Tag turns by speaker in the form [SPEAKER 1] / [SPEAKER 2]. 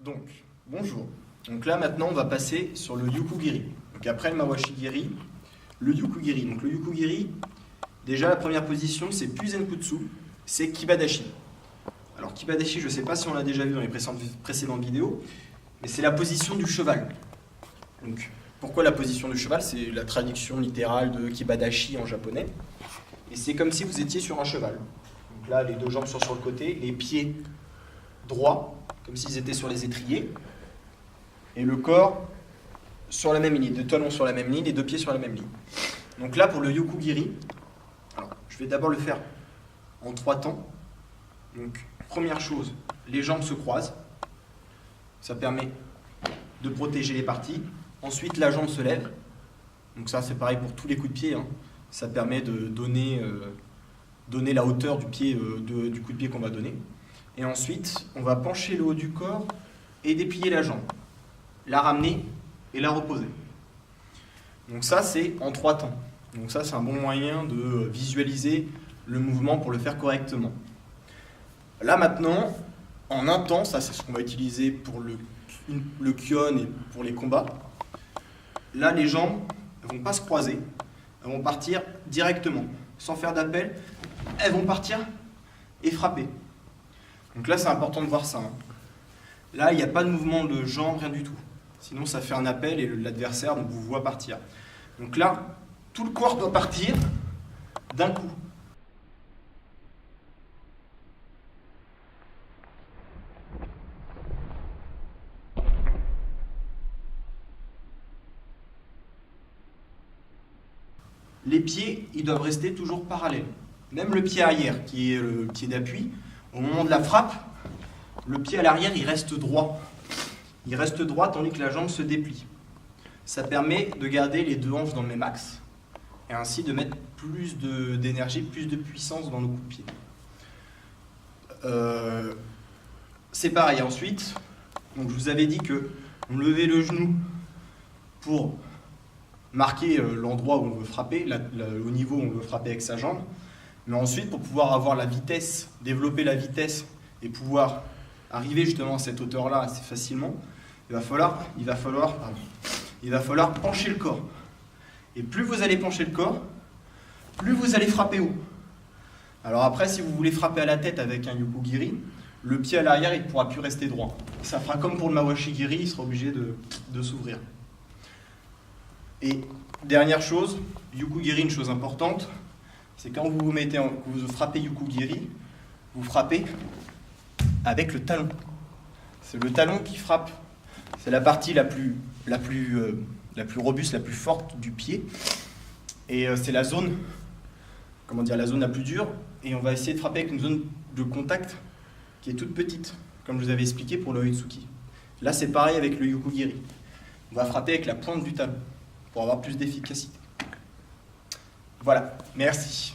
[SPEAKER 1] Donc, bonjour. Donc là, maintenant, on va passer sur le Yukugiri. Donc après le Mawashi-giri, le Yukugiri. Donc le Yukugiri, déjà la première position, c'est plus Zenkutsu, c'est Kibadashi. Alors Kibadashi, je ne sais pas si on l'a déjà vu dans les précédentes vidéos, mais c'est la position du cheval. Donc, pourquoi la position du cheval? C'est la traduction littérale de Kibadashi en japonais. Et c'est comme si vous étiez sur un cheval. Donc là, les deux jambes sont sur le côté, les pieds droits, comme s'ils étaient sur les étriers, et le corps sur la même ligne, deux talons sur la même ligne, les deux pieds sur la même ligne. Donc là, pour le Yukugiri, alors, je vais d'abord le faire en 3 temps. Donc, première chose, les jambes se croisent. Ça permet de protéger les parties. Ensuite, la jambe se lève. Donc ça, c'est pareil pour tous les coups de pied, hein. Ça permet de donner la hauteur du pied, du coup de pied qu'on va donner. Et ensuite, on va pencher le haut du corps et déplier la jambe. La ramener et la reposer. Donc ça, c'est en 3 temps. Donc ça, c'est un bon moyen de visualiser le mouvement pour le faire correctement. Là maintenant, en un temps, ça c'est ce qu'on va utiliser pour le Kyon et pour les combats. Là, les jambes ne vont pas se croiser, elles vont partir directement, sans faire d'appel, elles vont partir et frapper. Donc là, c'est important de voir ça, hein. Là, il n'y a pas de mouvement de jambes, rien du tout. Sinon, ça fait un appel et l'adversaire vous voit partir. Donc là, tout le corps doit partir d'un coup. Les pieds, ils doivent rester toujours parallèles. Même le pied arrière, qui est le pied d'appui, au moment de la frappe, le pied à l'arrière, il reste droit. Il reste droit tandis que la jambe se déplie. Ça permet de garder les deux hanches dans le même axe et ainsi de mettre plus d'énergie, plus de puissance dans nos coups de pied. C'est pareil ensuite. Donc je vous avais dit que on levait le genou pour marquer l'endroit où on veut frapper, au niveau où on veut frapper avec sa jambe. Mais ensuite, pour pouvoir avoir la vitesse, développer la vitesse et pouvoir arriver justement à cette hauteur-là assez facilement, il va falloir pencher le corps. Et plus vous allez pencher le corps, plus vous allez frapper haut. Alors après, si vous voulez frapper à la tête avec un Yukugiri, le pied à l'arrière, il ne pourra plus rester droit. Ça fera comme pour le Mawashi-giri, il sera obligé de s'ouvrir. Et dernière chose, Yukugiri, une chose importante, c'est quand vous frappez Yukugiri, vous frappez avec le talon. C'est le talon qui frappe. C'est la partie la plus robuste, la plus forte du pied. Et c'est la zone, la zone la plus dure. Et on va essayer de frapper avec une zone de contact qui est toute petite, comme je vous avais expliqué pour le Oitsuki. Là, c'est pareil avec le Yukugiri. On va frapper avec la pointe du talon pour avoir plus d'efficacité. Voilà, merci.